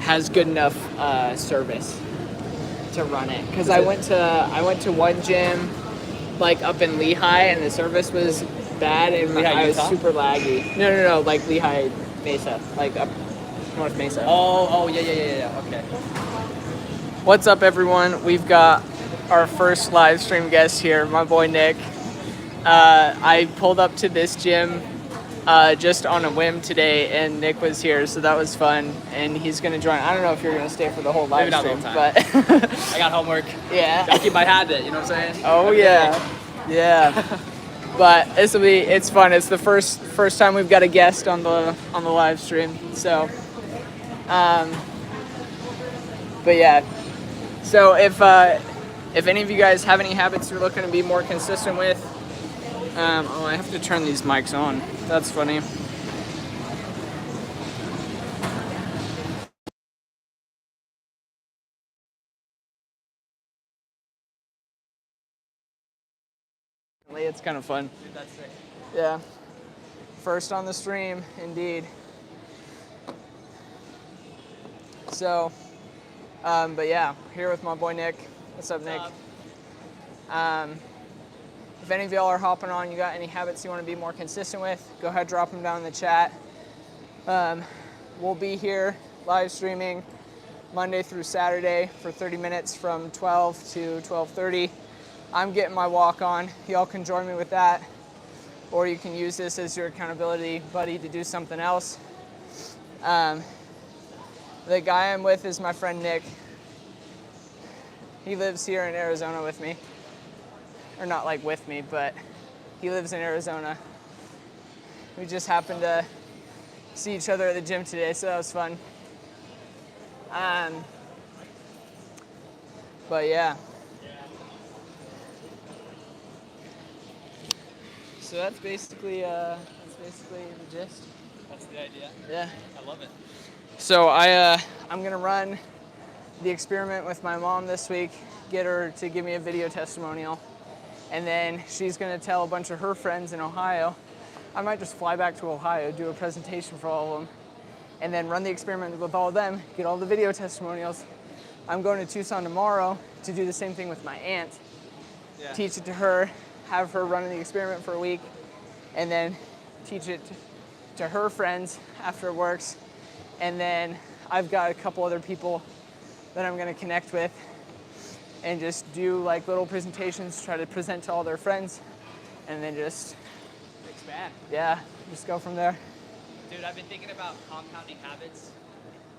has good enough service to run it. Because I went to one gym like up in Lehigh, and the service was bad, and I was super laggy. No, like Lehigh Mesa, like up North Mesa. Oh, yeah. Okay. What's up, everyone? We've got our first live stream guest here, my boy Nick. I pulled up to this gym just on a whim today, and Nick was here, so that was fun. And he's gonna join. I don't know if you're gonna stay for the whole live stream, but I got homework. Yeah, gotta keep my habit. You know what I'm saying? Oh yeah. But it's fun. It's the first time we've got a guest on the live stream. So, but yeah. So if any of you guys have any habits you're looking to be more consistent with, I have to turn these mics on. That's funny. It's kind of fun. Dude, that's sick. Yeah. First on the stream, indeed. So, but yeah, here with my boy Nick. What's up, Nick? If any of y'all are hopping on, you got any habits you want to be more consistent with, go ahead, drop them down in the chat. We'll be here live streaming Monday through Saturday for 30 minutes from 12 to 12:30. I'm getting my walk on. Y'all can join me with that, or you can use this as your accountability buddy to do something else. The guy I'm with is my friend Nick. He lives here in Arizona with me. Or not like with me, but he lives in Arizona. We just happened to see each other at the gym today, so that was fun. But yeah. So that's basically the gist. That's the idea. Yeah. I love it. So I'm gonna run the experiment with my mom this week, get her to give me a video testimonial, and then she's gonna tell a bunch of her friends in Ohio. I might just fly back to Ohio, do a presentation for all of them, and then run the experiment with all of them, get all the video testimonials. I'm going to Tucson tomorrow to do the same thing with my aunt. Yeah. Teach it to her, have her run the experiment for a week, and then teach it to her friends after it works. And then I've got a couple other people that I'm gonna connect with and just do like little presentations, try to present to all their friends, and then just expand. Yeah, just go from there. Dude, I've been thinking about compounding habits.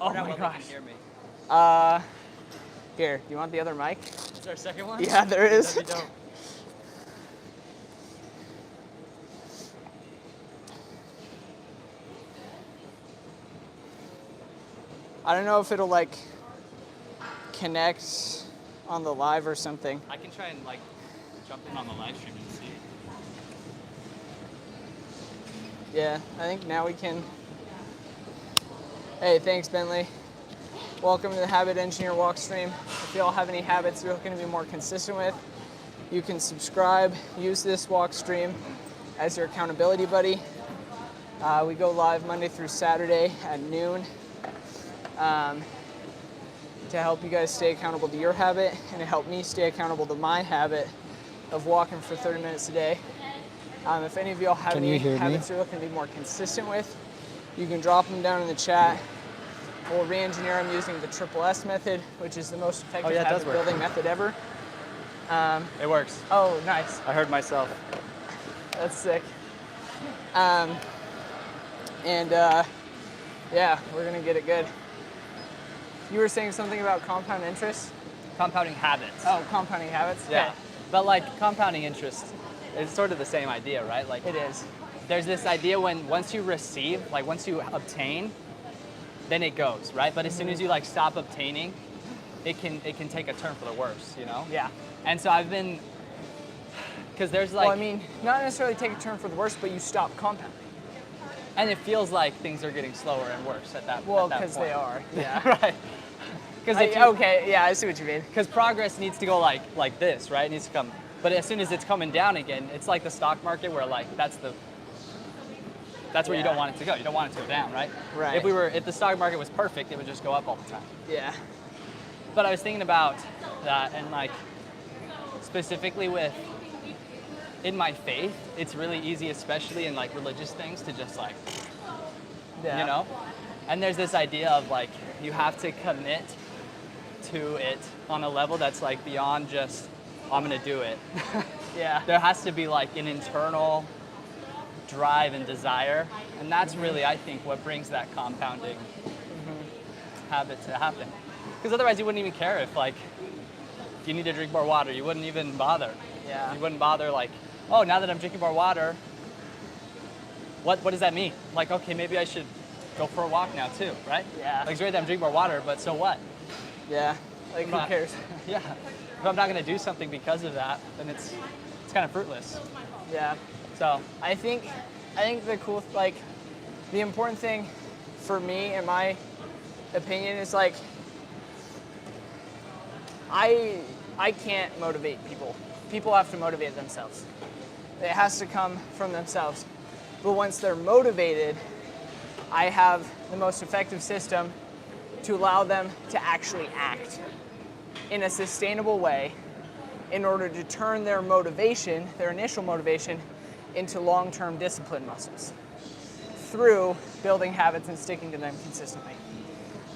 Oh my gosh. Can hear me. Here, you want the other mic? Is there a second one? Yeah, there is. That'd be dope. I don't know if it'll like connect on the live or something. I can try and like jump in on the live stream and see. Yeah, I think now we can. Hey, thanks, Bentley. Welcome to the Habit Engineer WALKSTREAM. If y'all have any habits you're looking to be more consistent with, you can subscribe, use this WALKSTREAM as your accountability buddy. We go live Monday through Saturday at noon. To help you guys stay accountable to your habit and to help me stay accountable to my habit of walking for 30 minutes a day. If any of y'all have any habits you're looking to be more consistent with, you can drop them down in the chat. We'll re-engineer them using the Triple S method, which is the most effective habit building method ever. It works. Oh, nice. I heard myself. That's sick. Yeah, we're gonna get it good. You were saying something about compound interest? Compounding habits. Oh, compounding habits? Yeah. Okay. But like compounding interest, it's sort of the same idea, right? Like it is. There's this idea when once you receive, like once you obtain, then it goes, right? But as soon as you like stop obtaining, it can take a turn for the worse, you know? Yeah. And so I've been, because there's like... Well, I mean, not necessarily take a turn for the worse, but you stop compounding. And it feels like things are getting slower and worse at that point. Well, because they are. Yeah. Right. Okay, yeah, I see what you mean. Because progress needs to go like this, right? It needs to come. But as soon as it's coming down again, it's like the stock market where like that's the That's where you Yeah. don't want it to go. You don't want it to go down, right? Right. If the stock market was perfect, it would just go up all the time. Yeah. But I was thinking about that, and like specifically with in my faith, it's really easy, especially in like religious things, to just like, Yeah. you know? And there's this idea of like, you have to commit to it on a level that's like beyond just, I'm gonna do it. Yeah. There has to be like an internal drive and desire. And that's really, I think, what brings that compounding habit to happen. Because otherwise you wouldn't even care if like, if you need to drink more water, you wouldn't even bother. Yeah. You wouldn't bother like, oh, now that I'm drinking more water, what does that mean? Like, okay, maybe I should go for a walk now too, right? Yeah. Like, it's great that I'm drinking more water, but so what? Yeah. Like, who not- cares? Yeah. If I'm not gonna do something because of that, then it's kind of fruitless. Yeah. So, I think the cool, like, the important thing for me, in my opinion, is like, I can't motivate people. People have to motivate themselves. It has to come from themselves. But once they're motivated, I have the most effective system to allow them to actually act in a sustainable way in order to turn their motivation, their initial motivation, into long-term discipline muscles through building habits and sticking to them consistently.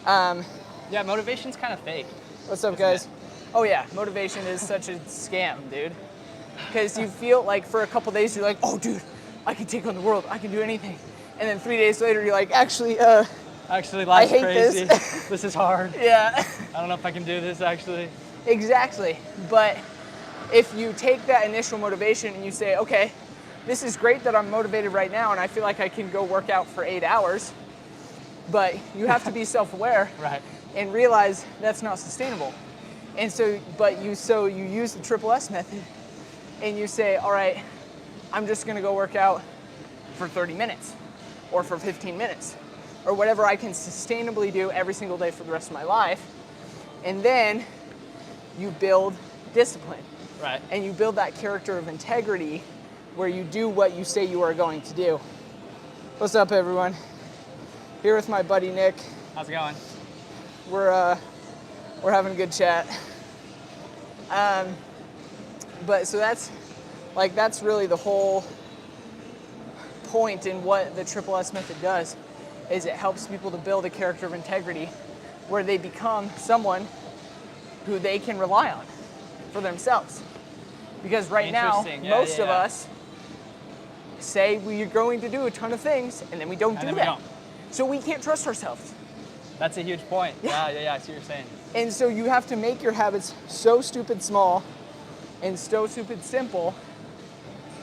yeah, motivation's kind of fake. What's up, Isn't guys? it? Oh yeah, motivation is such a scam, dude. Because you feel like for a couple days you're like, oh dude, I can take on the world, I can do anything. And then 3 days later you're like, actually, Actually, life's hate crazy. this. This is hard. yeah. I don't know if I can do this, actually. Exactly. But if you take that initial motivation and you say, okay, this is great that I'm motivated right now and I feel like I can go work out for 8 hours, but you have to be self-aware Right. and realize that's not sustainable. And so you use the triple S method and you say, all right, I'm just gonna go work out for 30 minutes or for 15 minutes or whatever I can sustainably do every single day for the rest of my life. And then you build discipline. Right. And you build that character of integrity where you do what you say you are going to do. What's up, everyone? Here with my buddy Nick. How's it going? We're having a good chat. But so that's really the whole point in what the triple S method does, is it helps people to build a character of integrity where they become someone who they can rely on for themselves. Because right now, Interesting. Yeah, most yeah, of yeah. us say we're going to do a ton of things and then we don't And do then we that. don't. So we can't trust ourselves. That's a huge point. Yeah. Yeah, I see what you're saying. And so you have to make your habits so stupid small and so stupid simple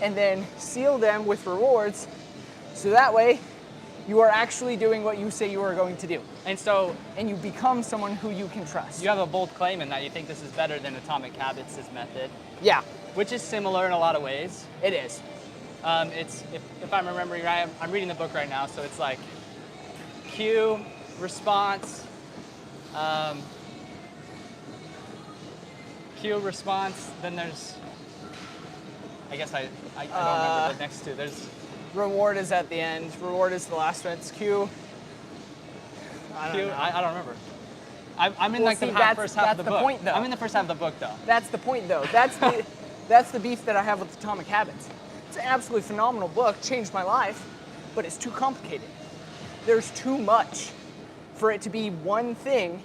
and then seal them with rewards so that way you are actually doing what you say you are going to do. And so And you become someone who you can trust. you have a bold claim in that you think this is better than Atomic Habits' method, Yeah, which is similar in a lot of ways. it is. It's if I'm remembering right, I'm reading the book right now, so it's like cue, response, cue, response. Then there's, I guess I don't remember the next two. There's Reward is at the end. Reward is the last one. It's Q. I don't cue. know. I don't remember. I'm in Well, like see, the that's- first half of the that's the book. point, though. I'm in the first half of the book though. That's the point, though. That's the beef that I have with Atomic Habits. It's an absolutely phenomenal book, changed my life, but it's too complicated. There's too much for it to be one thing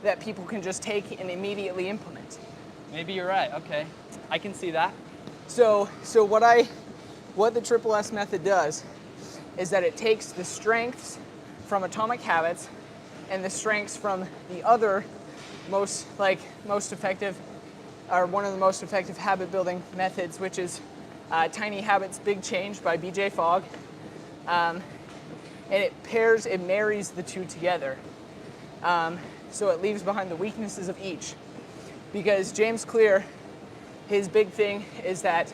that people can just take and immediately implement. Maybe you're right. Okay, I can see that. So what the triple S method does is that it takes the strengths from Atomic Habits and the strengths from the other most effective, or one of the most effective habit building methods, which is Tiny Habits, Big Change by BJ Fogg. And it marries the two together. So it leaves behind the weaknesses of each. Because James Clear, his big thing is that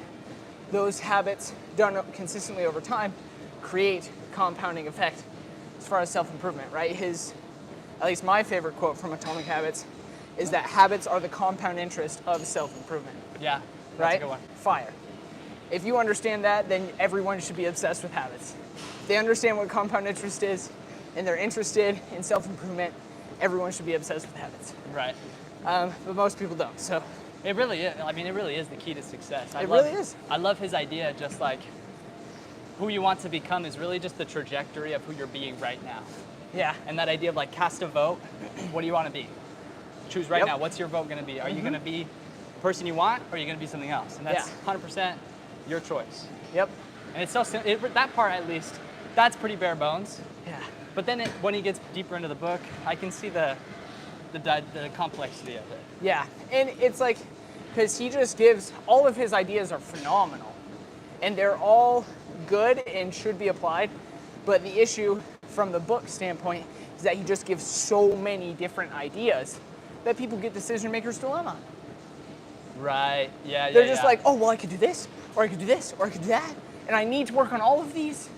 those habits done consistently over time create compounding effect as far as self-improvement, right? At least my favorite quote from Atomic Habits is that habits are the compound interest of self-improvement, Yeah, that's right? a good one. Fire. If you understand that, then everyone should be obsessed with habits. they understand what compound interest is and they're interested in self-improvement, everyone should be obsessed with habits. Right. But most people don't, so. It really is. I mean, it really is the key to success. Really is. I love his idea, just like who you want to become is really just the trajectory of who you're being right now. Yeah. And that idea of like cast a vote, what do you want to be? Choose right now. What's your vote going to be? Are you going to be the person you want, or are you going to be something else? And that's 100% your choice. Yep. And it's so that part at least, that's pretty bare bones. Yeah. But then when he gets deeper into the book, I can see the complexity of it. Yeah, and it's like, because he just gives, all of his ideas are phenomenal. And they're all good and should be applied. But the issue from the book standpoint is that he just gives so many different ideas that people get decision maker's dilemma. Right, yeah, They're just like, oh, well, I could do this, or I could do this, or I could do that. And I need to work on all of these.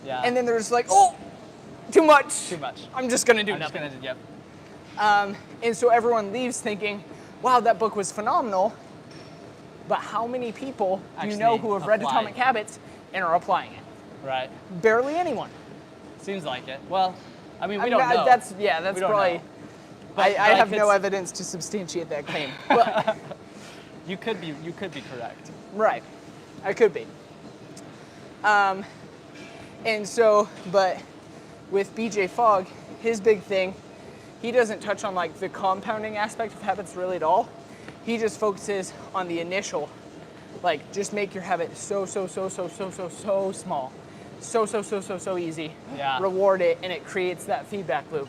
Yeah. And then they're just like, oh, too much. Too much. I'm just going to do I'm just nothing. gonna do, yep. And so everyone leaves thinking, wow, that book was phenomenal. But how many people do you know who have read Atomic Habits and are applying it? Right. Barely anyone. Seems like it. Well, I mean, we don't know. That's We don't probably. know. But I have no evidence to substantiate that claim. But you could be correct. right, I could be. And so, but with BJ Fogg, his big thing, he doesn't touch on like the compounding aspect of habits really at all. He just focuses on the initial, like just make your habit so small, so easy. Yeah. Reward it, and it creates that feedback loop,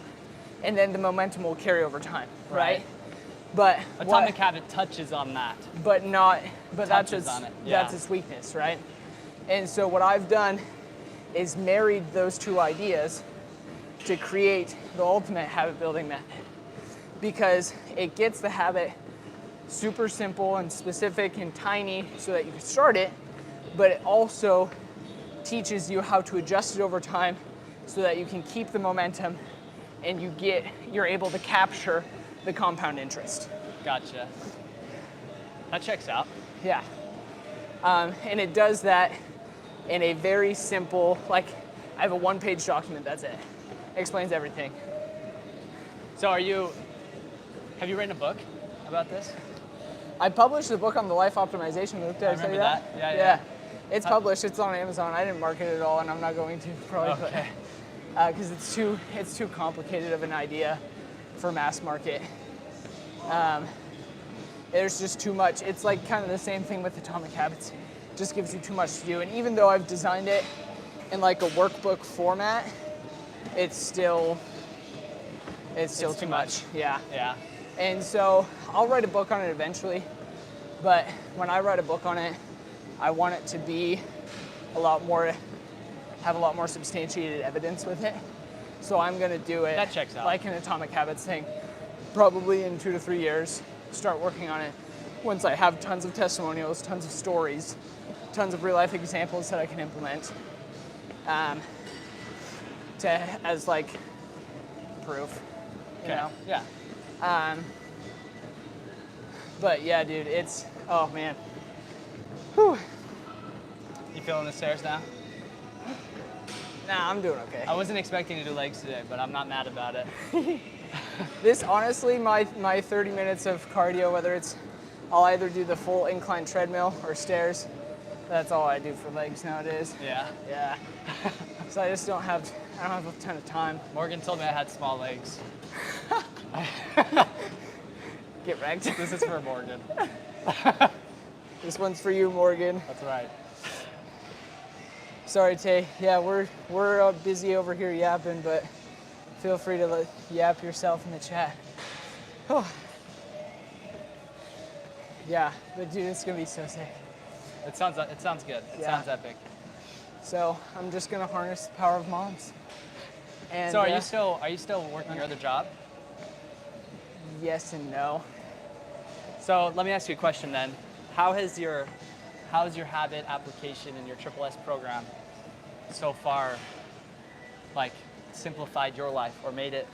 and then the momentum will carry over time, right? But Atomic Habit touches on that. But that's its, on it. that's its weakness, right? And so what I've done is married those two ideas to create the ultimate habit building method, because it gets the habit super simple and specific and tiny so that you can start it, but it also teaches you how to adjust it over time so that you can keep the momentum and you're able to capture the compound interest. Gotcha. That checks out. Yeah. And it does that in a very simple, like I have a one-page document, that's it. It explains everything. So have you written a book about this? I published a book on the life optimization loop. Did I tell you that? Yeah. It's published. It's on Amazon. I didn't market it at all, and I'm not going to probably. Okay. Because it's too complicated of an idea for mass market. There's just too much. It's like kind of the same thing with Atomic Habits. It just gives you too much to do. And even though I've designed it in like a workbook format, it's still too much. Yeah. Yeah. And so I'll write a book on it eventually, but when I write a book on it, I want it to be have a lot more substantiated evidence with it. So I'm gonna do it That checks out. like an Atomic Habits thing, probably in 2 to 3 years, start working on it once I have tons of testimonials, tons of stories, tons of real life examples that I can implement as like proof, you know? Yeah. But yeah, dude, oh man. Whew. You feeling the stairs now? Nah, I'm doing okay. I wasn't expecting to do legs today, but I'm not mad about it. This, honestly, my 30 minutes of cardio, whether I'll either do the full incline treadmill or stairs, that's all I do for legs nowadays. Yeah. Yeah. So I don't have a ton of time. Morgan told me I had small legs. Get wrecked. This is for Morgan. This one's for you, Morgan. That's right. Sorry, Tay. Yeah, we're busy over here yapping, but feel free to yap yourself in the chat. Oh. Yeah, but dude, it's gonna be so sick. It sounds good. It sounds epic. So I'm just gonna harness the power of moms. And so are you still working your other job? Yes and no. So let me ask you a question then. How's your habit application in your Triple S program so far, like, simplified your life or made it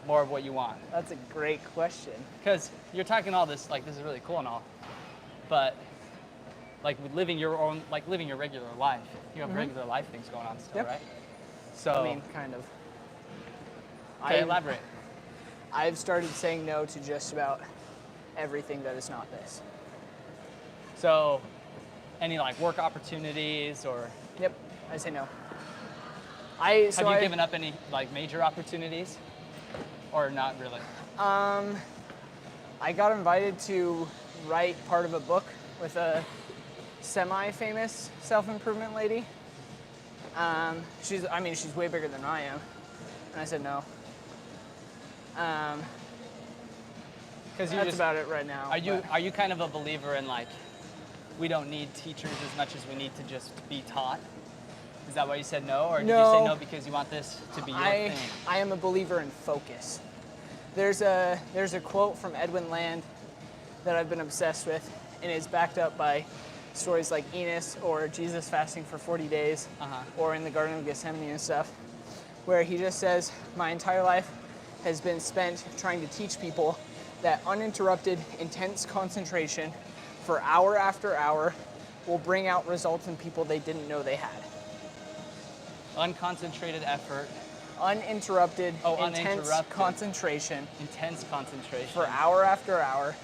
more of what you want? That's a great question. Because you're talking all this, like, this is really cool and all, but like living your regular life, you have regular life things going on still, Yep. right? So, I mean, kind of. okay, elaborate. I've started saying no to just about everything that is not this. So, any like work opportunities or Yep, I say no. have you given up any like major opportunities or not really? I got invited to write part of a book with a semi-famous self-improvement lady. She's way bigger than I am, and I said no. Because That's about it right now. Are you kind of a believer in like we don't need teachers as much as we need to just be taught? Is that why you said no, or did you say no because you want this to be your thing? I am a believer in focus. There's a quote from Edwin Land that I've been obsessed with, and it's backed up by stories like Enos or Jesus fasting for 40 days, or in the Garden of Gethsemane and stuff, where he just says, my entire life has been spent trying to teach people that uninterrupted, intense concentration for hour after hour will bring out results in people they didn't know they had. Unconcentrated effort. Uninterrupted, intense uninterrupted. concentration. Intense concentration. For hour after hour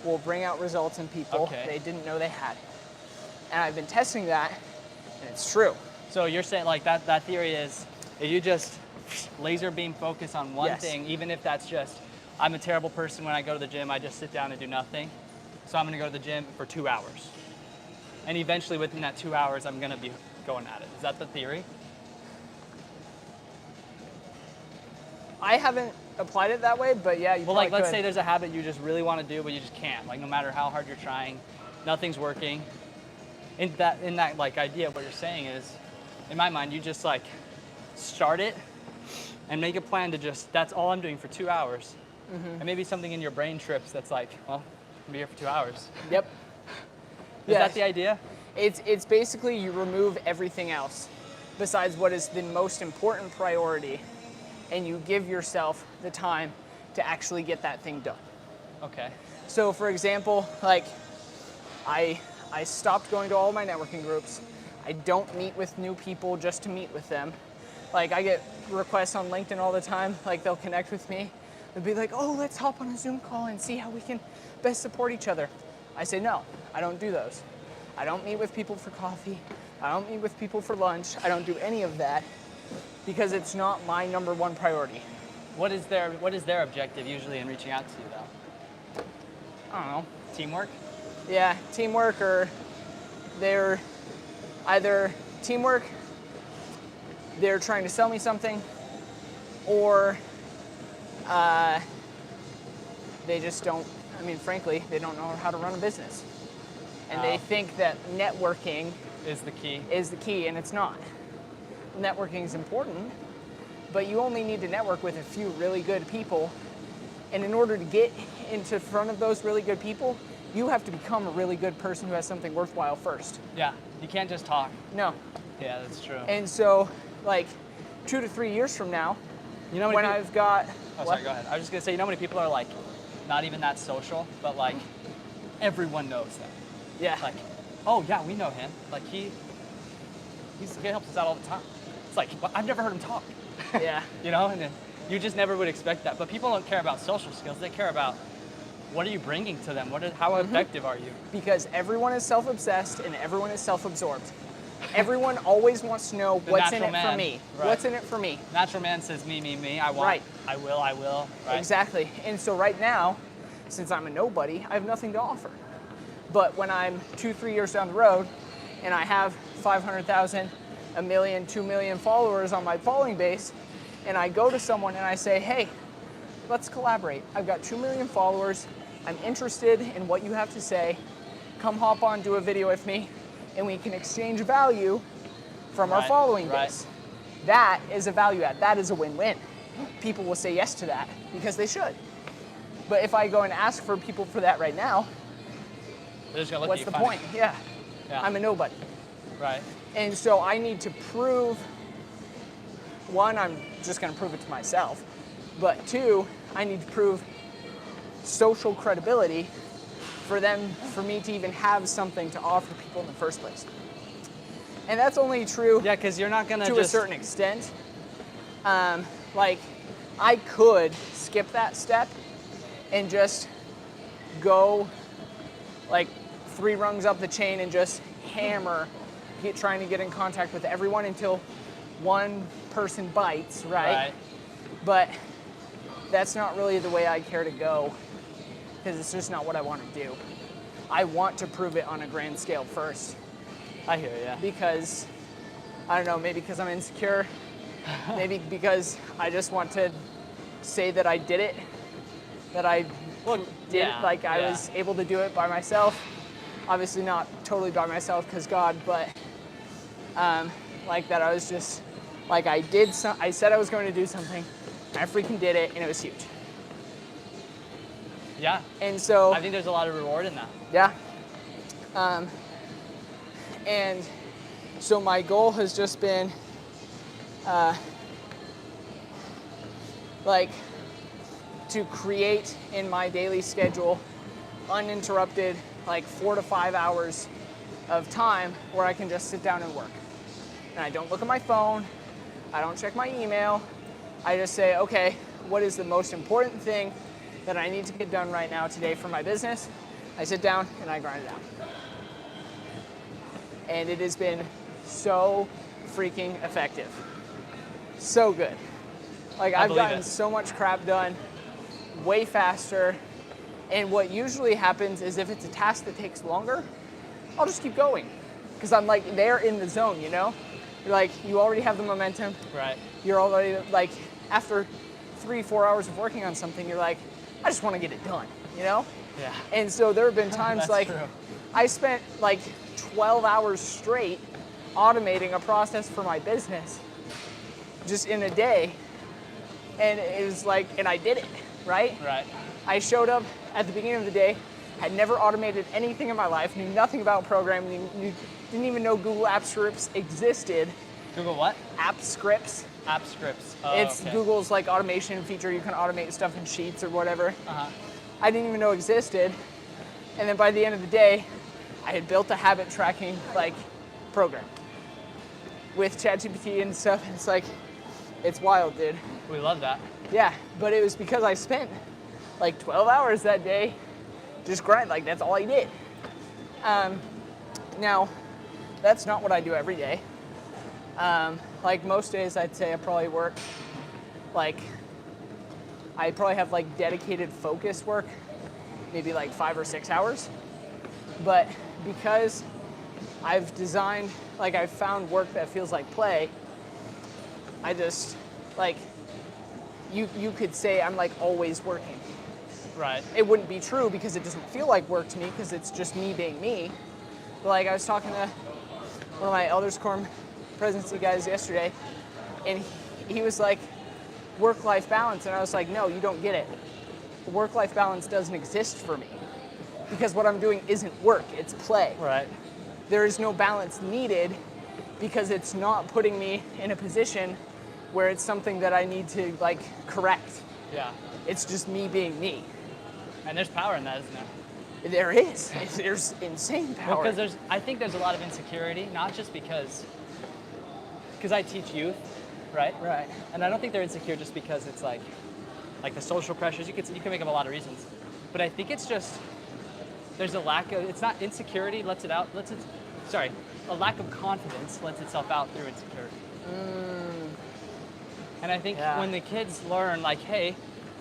will bring out results in people they didn't know they had. And I've been testing that, and it's true. So you're saying like that theory is, if you just laser beam focus on one thing, even if that's just, I'm a terrible person when I go to the gym, I just sit down and do nothing. So I'm gonna go to the gym for 2 hours. And eventually within that 2 hours, I'm gonna be going at it. Is that the theory? I haven't applied it that way, but yeah, you Well, probably like let's could. say there's a habit you just really wanna do, but you just can't. Like no matter how hard you're trying, nothing's working. In that like idea, what you're saying is, in my mind, you just like start it and make a plan to just, that's all I'm doing for 2 hours. And maybe something in your brain trips that's like, well, I'll be here for 2 hours. Yep. Is that the idea? It's basically you remove everything else besides what is the most important priority, and you give yourself the time to actually get that thing done. Okay. So for example, like I stopped going to all my networking groups. I don't meet with new people just to meet with them. Like I get requests on LinkedIn all the time, like they'll connect with me. They'll be like, oh, let's hop on a Zoom call and see how we can best support each other. I say, no, I don't do those. I don't meet with people for coffee. I don't meet with people for lunch. I don't do any of that because it's not my number one priority. What is their objective usually in reaching out to you though? I don't know. Teamwork? Yeah, teamwork, or they're either teamwork, they're trying to sell me something, or they just don't, frankly, they don't know how to run a business. And they think that networking is the key, and it's not. Networking is important, but you only need to network with a few really good people. And in order to get into front of those really good people, you have to become a really good person who has something worthwhile first. Yeah, you can't just talk. No. Yeah, that's true. And so, like, 2 to 3 years from now, you know when I've got... Oh, sorry, go ahead. I was just going to say, you know how many people are, like, not even that social, but, like, everyone knows them. Yeah. Like, oh, yeah, we know him. Like, he helps us out all the time. It's like, well, I've never heard him talk. Yeah. You know, and you just never would expect that. But people don't care about social skills. They care about what are you bringing to them? How effective are you? Because everyone is self-obsessed and everyone is self-absorbed. Everyone always wants to know what's in it for me. Right. What's in it for me? Natural man says me. I want. Right. I will. Right. Exactly. And so right now, since I'm a nobody, I have nothing to offer. But when I'm 2-3 years down the road and I have 500,000, 1 million, 2 million followers on my following base, and I go to someone and I say, hey, let's collaborate. I've got 2 million followers. I'm interested in what you have to say. Come hop on, do a video with me, and we can exchange value from our following base. That is a value add. That is a win-win. People will say yes to that because they should. But if I go and ask for people for that right now, they're just gonna look what's at you the funny. point? Yeah. I'm a nobody. Right. And so I need to prove, one, I'm just gonna prove it to myself, but two, I need to prove social credibility for me to even have something to offer people in the first place. And that's only true because you're not gonna to a certain extent. Like, I could skip that step and just go like 3 rungs up the chain and just hammer, trying to get in contact with everyone until one person bites, right? But that's not really the way I care to go, because it's just not what I want to do. I want to prove it on a grand scale first. I hear you. Because, I don't know, maybe because I'm insecure, maybe because I just want to say that I did it, that I did it, like I was able to do it by myself. Obviously not totally by myself because God, but like that I was just, like I said I was going to do something, I freaking did it, and it was huge. Yeah. And so I think there's a lot of reward in that. Yeah. And so my goal has just been like to create in my daily schedule uninterrupted like 4 to 5 hours of time where I can just sit down and work. And I don't look at my phone, I don't check my email, I just say, okay, what is the most important thing that I need to get done right now today for my business? I sit down and I grind it out. And it has been so freaking effective. So good. Like I've gotten so much crap done way faster. And what usually happens is if it's a task that takes longer, I'll just keep going. Because I'm like there in the zone, you know? You're like, you already have the momentum. Right. You're already like, after 3-4 hours of working on something, you're like, I just want to get it done, you know? Yeah. And so there have been times like, true. I spent like 12 hours straight automating a process for my business just in a day. And it was like, and I did it, right? Right. I showed up at the beginning of the day, had never automated anything in my life, knew nothing about programming, didn't even know Google App Scripts existed. Google what? App Scripts. App Scripts. Oh, It's okay. Google's like automation feature. You can automate stuff in Sheets or whatever. I didn't even know existed. And then by the end of the day, I had built a habit tracking like program with ChatGPT and stuff. And it's like, it's wild, dude. We love that. Yeah, but it was because I spent like 12 hours that day just grind. Like that's all I did. Now, that's not what I do every day. Like most days, I'd say I probably work like, I probably have like dedicated focus work, maybe like 5 or 6 hours. But because I've designed, like I've found work that feels like play, I just like, you could say I'm like always working. Right. It wouldn't be true because it doesn't feel like work to me because it's just me being me. But like I was talking to one of my Elders Quorum presidency guys yesterday, and he was like, work-life balance, and I was like, no, you don't get it. Work-life balance doesn't exist for me because what I'm doing isn't work, it's play. Right. There is no balance needed because it's not putting me in a position where it's something that I need to like correct. Yeah. It's just me being me. And there's power in that, isn't there? There is. There's insane power. Well, because I think there's a lot of insecurity, not just because I teach youth, right? Right. And I don't think they're insecure just because it's like the social pressures. You can make up a lot of reasons, but I think it's just there's a lack of. It's not insecurity lets it out. A lack of confidence lets itself out through insecurity. And I think when the kids learn, like, hey,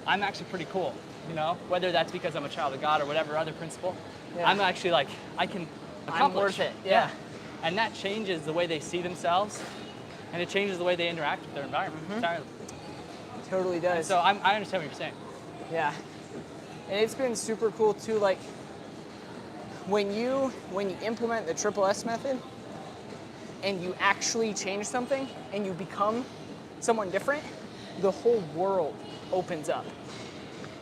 I'm actually pretty cool, you know, whether that's because I'm a child of God or whatever other principle, I'm actually like, I can accomplish. I'm worth it. Yeah. And that changes the way they see themselves, and it changes the way they interact with their environment entirely. Totally does. And so I understand what you're saying. Yeah. And it's been super cool too, like when you implement the Triple S method and you actually change something and you become someone different, the whole world opens up.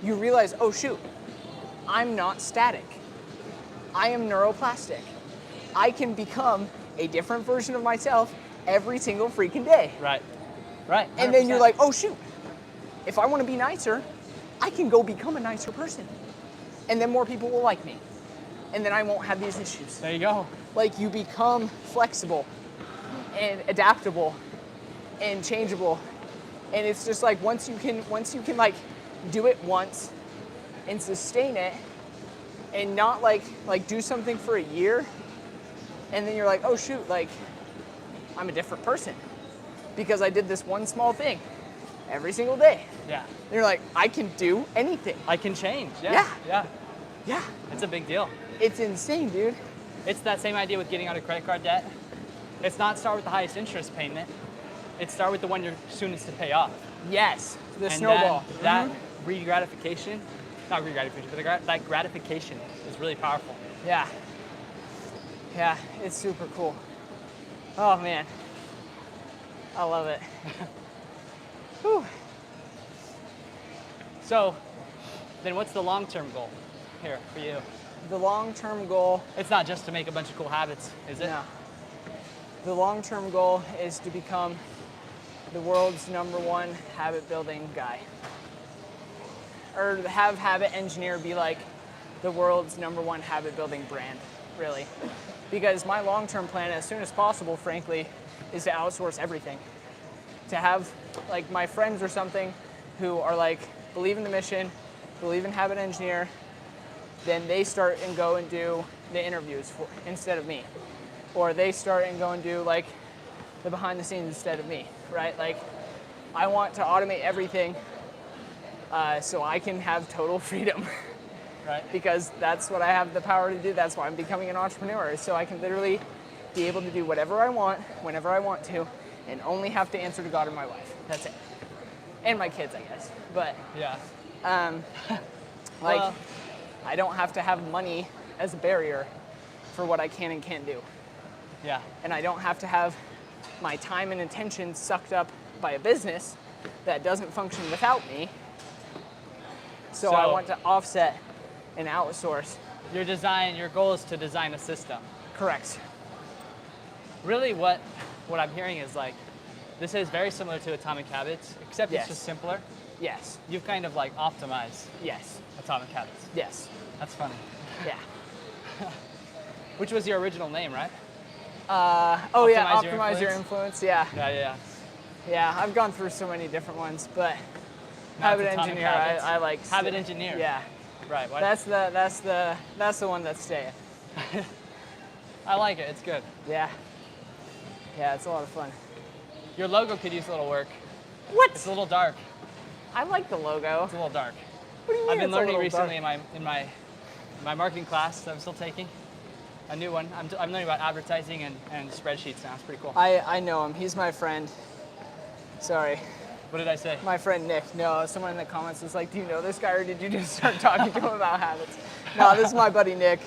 You realize, oh shoot, I'm not static. I am neuroplastic. I can become a different version of myself every single freaking day. Right. Right. 100%. And then you're like, oh shoot, if I want to be nicer, I can go become a nicer person. And then more people will like me. And then I won't have these issues. There you go. Like you become flexible and adaptable and changeable And it's just like once you can like do it once and sustain it and not like do something for a year and then you're like, oh shoot, like I'm a different person because I did this one small thing every single day. Yeah. And you're like, I can do anything. I can change. Yeah. Yeah. Yeah. Yeah. It's a big deal. It's insane, dude. It's that same idea with getting out of credit card debt. It's not start with the highest interest payment. It's start with the one you're soonest to pay off. Yes. The And snowball. That re-gratification, not re-gratification, but that gratification is really powerful. Yeah. Yeah, it's super cool. Oh man. I love it. Whew. So, then what's the long-term goal here for you? The long-term goal, It's not just to make a bunch of cool habits, is it? no. The long-term goal is to become the world's #1 habit building guy. Or to have Habit Engineer be like the world's #1 habit building brand, really. Because my long-term plan, as soon as possible, frankly, is to outsource everything. To have like my friends or something who are like, believe in the mission, believe in Habit Engineer, then they start and go and do the interviews instead of me. Or they start and go and do like the behind the scenes instead of me, right? Like I want to automate everything so I can have total freedom. Right. Because that's what I have the power to do. That's why I'm becoming an entrepreneur. So I can literally be able to do whatever I want, whenever I want to, and only have to answer to God and my wife. That's it. And my kids, I guess. But Yeah. like, Well- I don't have to have money as a barrier for what I can and can't do. Yeah. And I don't have to have my time and attention sucked up by a business that doesn't function without me. So I want to offset and outsource. Your goal is to design a system. Correct. Really what I'm hearing is like, this is very similar to Atomic Habits, except Yes. it's just simpler. Yes. You've kind of like optimized Yes. Atomic Habits. Yes. That's funny. Yeah. Which was your original name, right? Oh yeah, Optimize Your optimize your influence. Yeah. Yeah. Yeah. I've gone through so many different ones, but Now Habit it's Atomic Engineer, Habits. I like. Habit Engineer. Yeah. Right. Why- That's the one that's staying. I like it. It's good. Yeah. Yeah, it's a lot of fun. Your logo could use a little work. What? It's a little dark. I like the logo. It's a little dark. What do you mean? I've been it's a learning little recently dark? in my marketing class that I'm still taking. A new one. I'm learning about advertising and spreadsheets now. It's pretty cool. I know him. He's my friend. Sorry. What did I say? My friend Nick. No, someone in the comments was like, do you know this guy or did you just start talking to him about habits? No, this is my buddy Nick.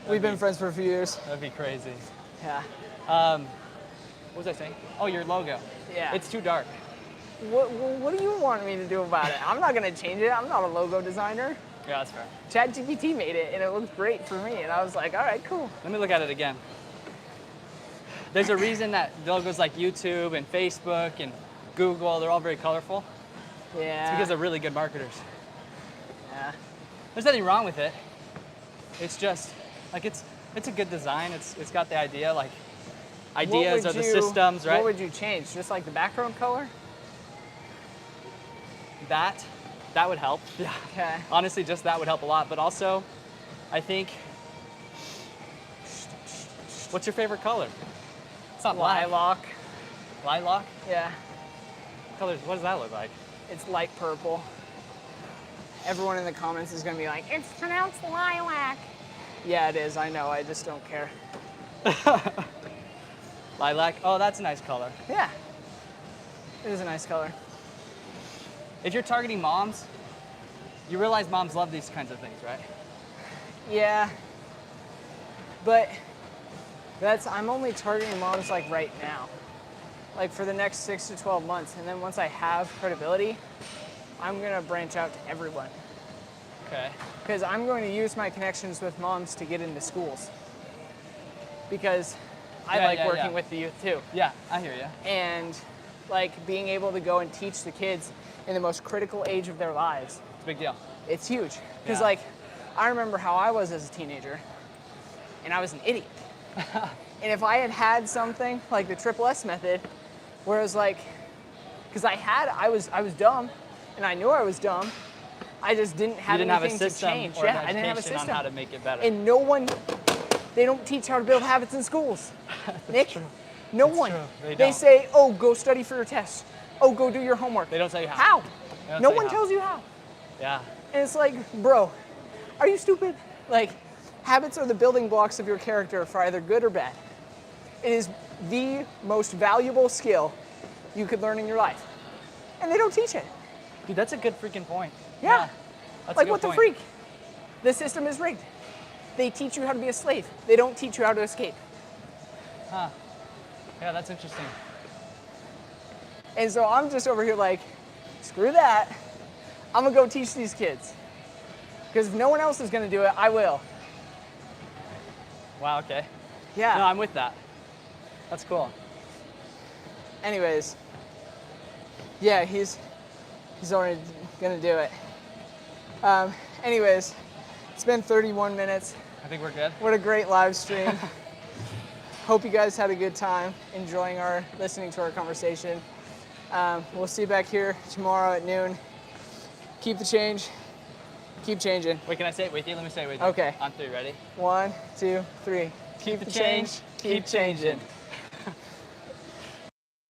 We've been friends for a few years. That'd be crazy. Yeah. What was I saying? Oh, your logo. Yeah. It's too dark. What do you want me to do about it? I'm not going to change it. I'm not a logo designer. Yeah, that's fair. ChatGPT made it and it looked great for me. And I was like, all right, cool. Let me look at it again. There's a reason that logos like YouTube and Facebook and Google, they're all very colorful. Yeah. It's because they're really good marketers. Yeah. There's nothing wrong with it. It's just like it's a good design. It's got the idea, like ideas are the systems, right? What would you change? Just like the background color? That would help. Yeah. Okay. Honestly, just that would help a lot. But also, I think, what's your favorite color? It's not black. Lilac. Lilac? Yeah. Colors, what does that look like? It's light purple. Everyone in the comments is going to be like, it's pronounced lilac. Yeah, it is. I know. I just don't care. Lilac? Oh, that's a nice color. Yeah. It is a nice color. If you're targeting moms, you realize moms love these kinds of things, right? Yeah. But I'm only targeting moms like right now. Like for the next 6 to 12 months. And then once I have credibility, I'm going to branch out to everyone. Okay. Because I'm going to use my connections with moms to get into schools. Because I like working with the youth too. Yeah, I hear you. And like being able to go and teach the kids in the most critical age of their lives. It's a big deal. It's huge. Because Yeah. like, I remember how I was as a teenager, and I was an idiot. And if I had had something like the Triple S method, where it was like, Because I was dumb, and I knew I was dumb. I just didn't have You didn't have a anything system to change. or an Yeah, I didn't have a education system. on how to make it better. And no one, they don't teach how to build habits in schools. Nick, true. no That's one. true. They They don't. say, oh, go study for your tests. Oh, go do your homework. They don't tell you how. How? They don't No tell you one how. tells you how. Yeah. And it's like, bro, are you stupid? Like, habits are the building blocks of your character for either good or bad. It is the most valuable skill you could learn in your life. And they don't teach it. Dude, that's a good freaking point. Yeah. That's Like, a good what the point. freak? The system is rigged. They teach you how to be a slave. They don't teach you how to escape. Huh. Yeah, that's interesting. And so I'm just over here like, screw that. I'm gonna go teach these kids. Because if no one else is gonna do it, I will. Wow, okay. Yeah. No, I'm with that. That's cool. Anyways, yeah, he's already gonna do it. Anyways, it's been 31 minutes. I think we're good. What a great live stream. Hope you guys had a good time listening to our conversation. We'll see you back here tomorrow at noon. Keep the change. Keep changing. Wait, can I say it with you? Let me say it with you. Okay. On 3, ready? 1, 2, 3. Keep the change, keep changing.